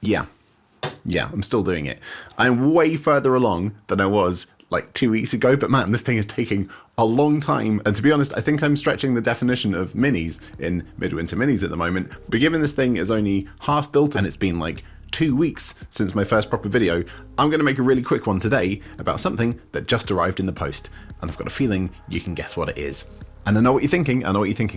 Yeah, I'm still doing it. I'm way further along than I was like 2 weeks ago, but man, this thing is taking a long time. And to be honest, I think I'm stretching the definition of minis in Midwinter Minis at the moment. But given this thing is only half built and it's been like 2 weeks since my first proper video, I'm going to make a really quick one today about something that just arrived in the post. And I've got a feeling you can guess what it is. And I know what you're thinking,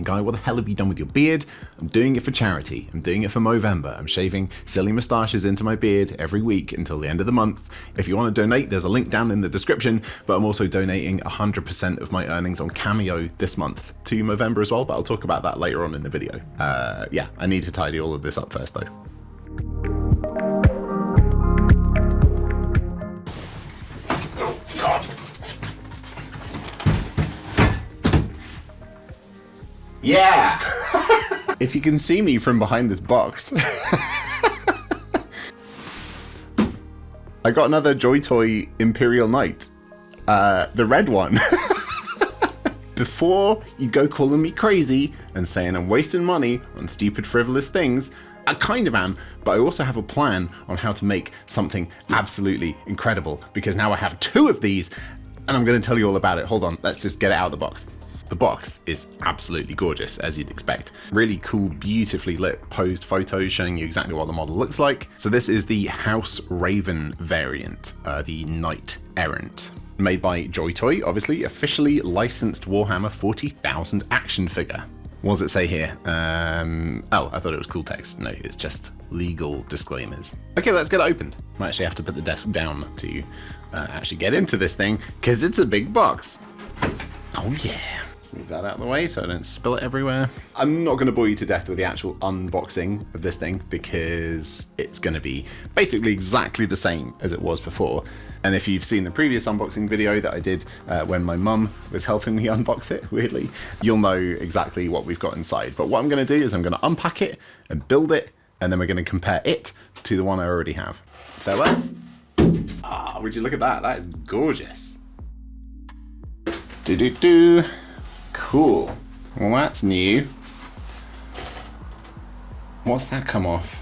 Guy, what the hell have you done with your beard? I'm doing it for charity. I'm doing it for Movember. I'm shaving silly moustaches into my beard every week until the end of the month. If you want to donate, there's a link down in the description, but I'm also donating 100% of my earnings on Cameo this month to Movember as well, but I'll talk about that later on in the video. Yeah, I need to tidy all of this up first though. Yeah! If you can see me from behind this box. I got another Joy Toy Imperial Knight. The red one. Before you go calling me crazy and saying I'm wasting money on stupid frivolous things, I kind of am, but I also have a plan on how to make something absolutely incredible, because now I have 2 of these and I'm going to tell you all about it. Hold on, let's just get it out of the box. The box is absolutely gorgeous, as you'd expect. Really cool, beautifully lit posed photos showing you exactly what the model looks like. So this is the House Raven variant, the Knight Errant. Made by Joy Toy, obviously, officially licensed Warhammer 40,000 action figure. What does it say here? Oh, I thought it was cool text. No, it's just legal disclaimers. Okay, let's get it opened. I actually have to put the desk down to actually get into this thing, because it's a big box. Oh yeah. Move that out of the way so I don't spill it everywhere. I'm not going to bore you to death with the actual unboxing of this thing, because it's going to be basically exactly the same as it was before. And if you've seen the previous unboxing video that I did when my mum was helping me unbox it, weirdly, you'll know exactly what we've got inside. But what I'm going to do is I'm going to unpack it and build it, and then we're going to compare it to the one I already have. Farewell. Ah, would you look at that? That is gorgeous. Do-do-do. Cool. Well, that's new. What's that come off?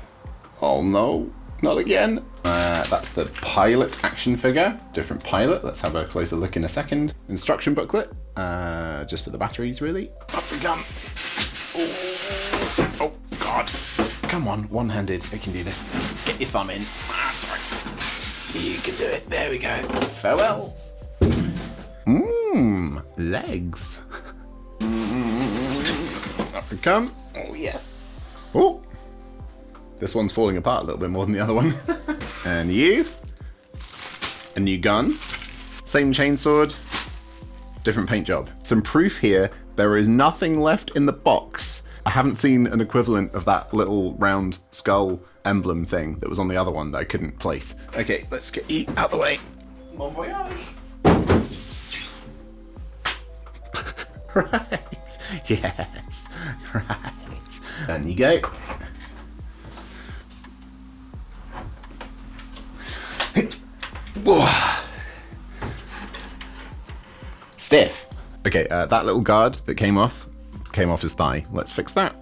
Oh no, not again. That's the pilot action figure. Different pilot. Let's have a closer look in a second. Instruction booklet. Just for the batteries, really. Up we come. Oh God. Come on, one-handed. I can do this. Get your thumb in. That's right. You can do it. There we go. Farewell. Legs. Up we come. Oh yes. Oh, this one's falling apart a little bit more than the other one. And you. A new gun. Same chainsword. Different paint job. Some proof here. There is nothing left in the box. I haven't seen an equivalent of that little round skull emblem thing that was on the other one that I couldn't place. Okay, let's get you out the way. Bon voyage. Right. Yes. Right. And you go. Whoa. Stiff. Okay, that little guard that came off his thigh. Let's fix that.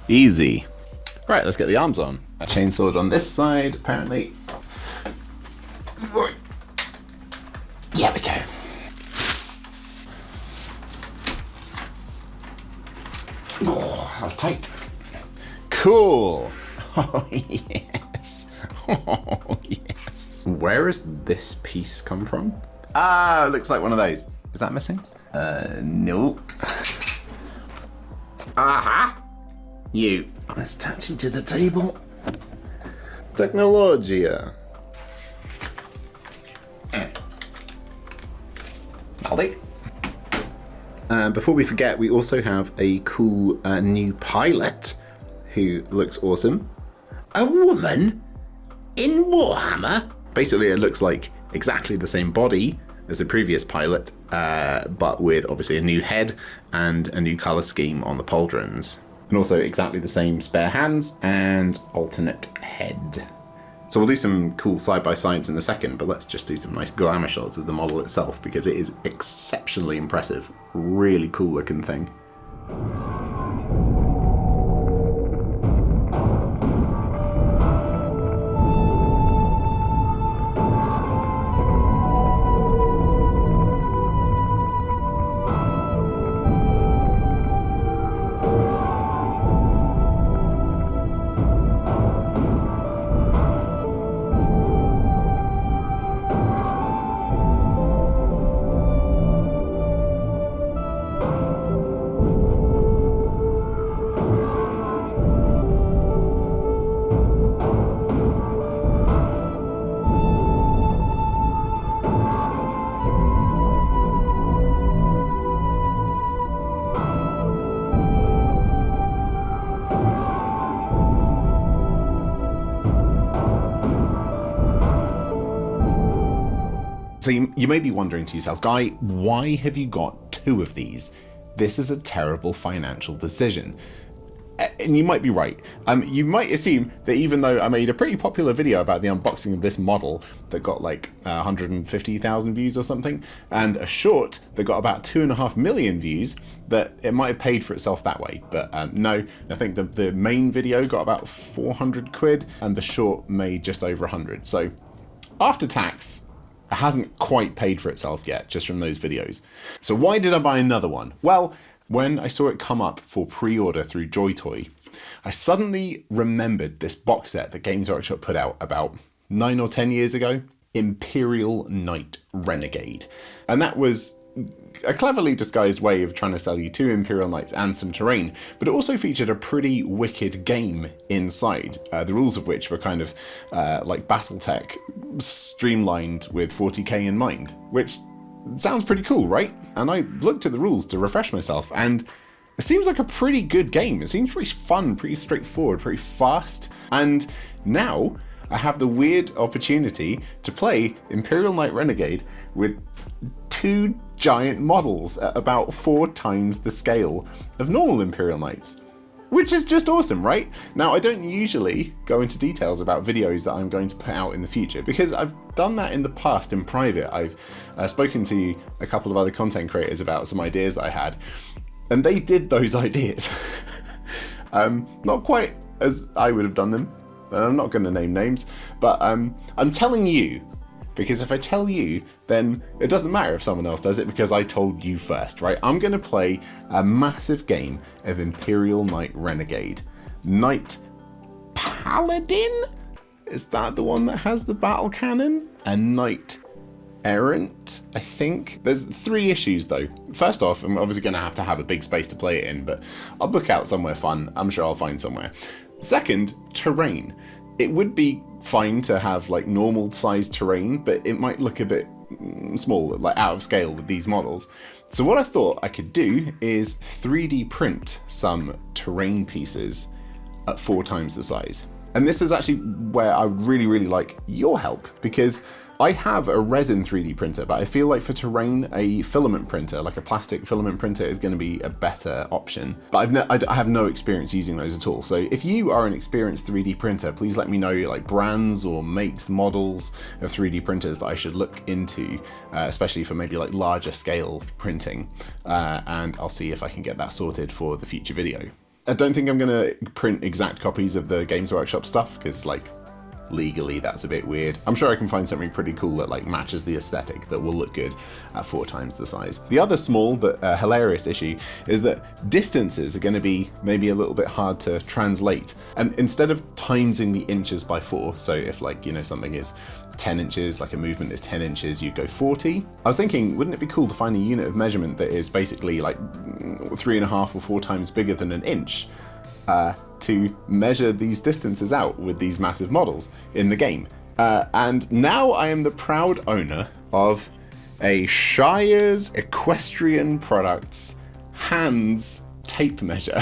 Easy. Right, let's get the arms on. A chainsword on this side, apparently. There we go. Oh, that was tight. Cool. Oh, yes. Oh, yes. Where has this piece come from? Ah, looks like one of those. Is that missing? No. Aha! You. Let's attach you to the table. Technologia. Before we forget, we also have a cool new pilot who looks awesome. A woman in Warhammer? Basically, it looks like exactly the same body as the previous pilot, but with obviously a new head and a new color scheme on the pauldrons. And also exactly the same spare hands and alternate head. So we'll do some cool side-by-sides in a second, but let's just do some nice glamour shots of the model itself, because it is exceptionally impressive. Really cool looking thing. So you may be wondering to yourself, Guy, why have you got 2 of these? This is a terrible financial decision. And you might be right. You might assume that even though I made a pretty popular video about the unboxing of this model that got like 150,000 views or something, and a short that got about 2.5 million views, that it might have paid for itself that way. But no, I think the main video got about 400 quid and the short made just over 100. So after tax, it hasn't quite paid for itself yet, just from those videos. So why did I buy another one? Well, when I saw it come up for pre-order through JoyToy, I suddenly remembered this box set that Games Workshop put out about 9 or 10 years ago, Imperial Knight Renegade. And that was a cleverly disguised way of trying to sell you 2 Imperial Knights and some terrain, but it also featured a pretty wicked game inside, the rules of which were kind of like Battletech streamlined with 40k in mind, which sounds pretty cool, right? And I looked at the rules to refresh myself, and it seems like a pretty good game. It seems pretty fun, pretty straightforward, pretty fast. And now I have the weird opportunity to play Imperial Knight Renegade with 2 giant models at about 4 times the scale of normal Imperial Knights. Which is just awesome, right? Now, I don't usually go into details about videos that I'm going to put out in the future, because I've done that in the past in private. I've spoken to a couple of other content creators about some ideas that I had, and they did those ideas. Not quite as I would have done them, and I'm not going to name names, but I'm telling you, because if I tell you, then it doesn't matter if someone else does it, because I told you first, right? I'm going to play a massive game of Imperial Knight Renegade. Knight Paladin? Is that the one that has the battle cannon? And Knight Errant, I think. There's 3 issues though. First off, I'm obviously going to have a big space to play it in, but I'll book out somewhere fun. I'm sure I'll find somewhere. Second, terrain. It would be fine to have like normal sized terrain, but it might look a bit small, like out of scale with these models. So what I thought I could do is 3D print some terrain pieces at 4 times the size. And this is actually where I really like your help, because I have a resin 3D printer, but I feel like for terrain, a filament printer, like a plastic filament printer, is going to be a better option. But I have no experience using those at all. So if you are an experienced 3D printer, please let me know like brands or makes, models of 3D printers that I should look into, especially for maybe like larger scale printing. And I'll see if I can get that sorted for the future video. I don't think I'm going to print exact copies of the Games Workshop stuff, because like legally that's a bit weird. I'm sure I can find something pretty cool that like matches the aesthetic that will look good at 4 times the size. The other small but hilarious issue is that distances are going to be maybe a little bit hard to translate. And instead of timesing the inches by 4, so if like, you know, something is 10 inches, like a movement is 10 inches, you go 40. I was thinking, wouldn't it be cool to find a unit of measurement that is basically like 3.5 or 4 times bigger than an inch? To measure these distances out with these massive models in the game. And now I am the proud owner of a Shire's Equestrian Products hands tape measure.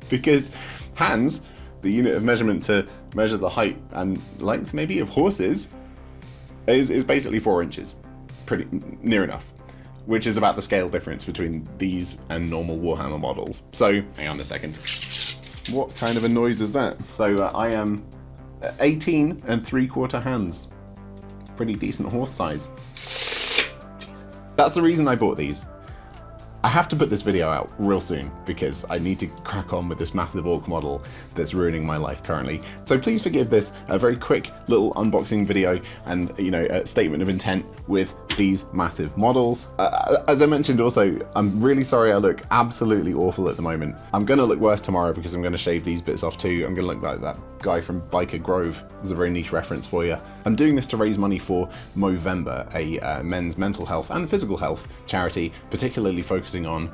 Because hands, the unit of measurement to measure the height and length maybe of horses, is basically 4 inches. Pretty near enough. Which is about the scale difference between these and normal Warhammer models. So, hang on a second. What kind of a noise is that? So I am 18 3/4 hands. Pretty decent horse size. Jesus. That's the reason I bought these. I have to put this video out real soon because I need to crack on with this massive orc model that's ruining my life currently. So please forgive this a very quick little unboxing video and, you know, a statement of intent with these massive models. As I mentioned also, I'm really sorry I look absolutely awful at the moment. I'm gonna look worse tomorrow because I'm gonna shave these bits off too. I'm gonna look like that guy from Biker Grove. There's a very niche reference for you. I'm doing this to raise money for Movember, a men's mental health and physical health charity, particularly focusing on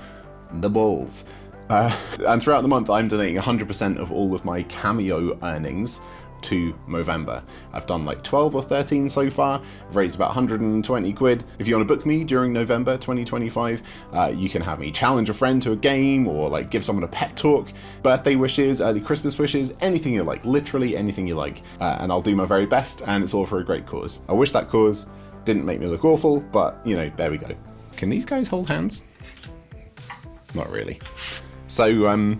the balls. And throughout the month, I'm donating 100% of all of my Cameo earnings to Movember. I've done like 12 or 13 so far. I've raised about 120 quid. If you want to book me during November 2025, you can have me challenge a friend to a game or like give someone a pep talk, birthday wishes, early Christmas wishes, anything you like, literally anything you like. And I'll do my very best, and it's all for a great cause. I wish that cause Didn't make me look awful, but, you know, there we go. Can these guys hold hands? Not really. So,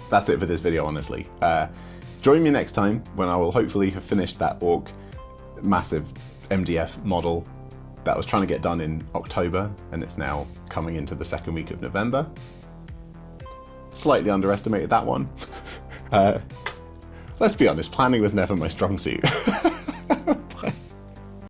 that's it for this video, honestly. Join me next time when I will hopefully have finished that Ork massive MDF model that I was trying to get done in October, and it's now coming into the second week of November. Slightly underestimated that one. Let's be honest, planning was never my strong suit.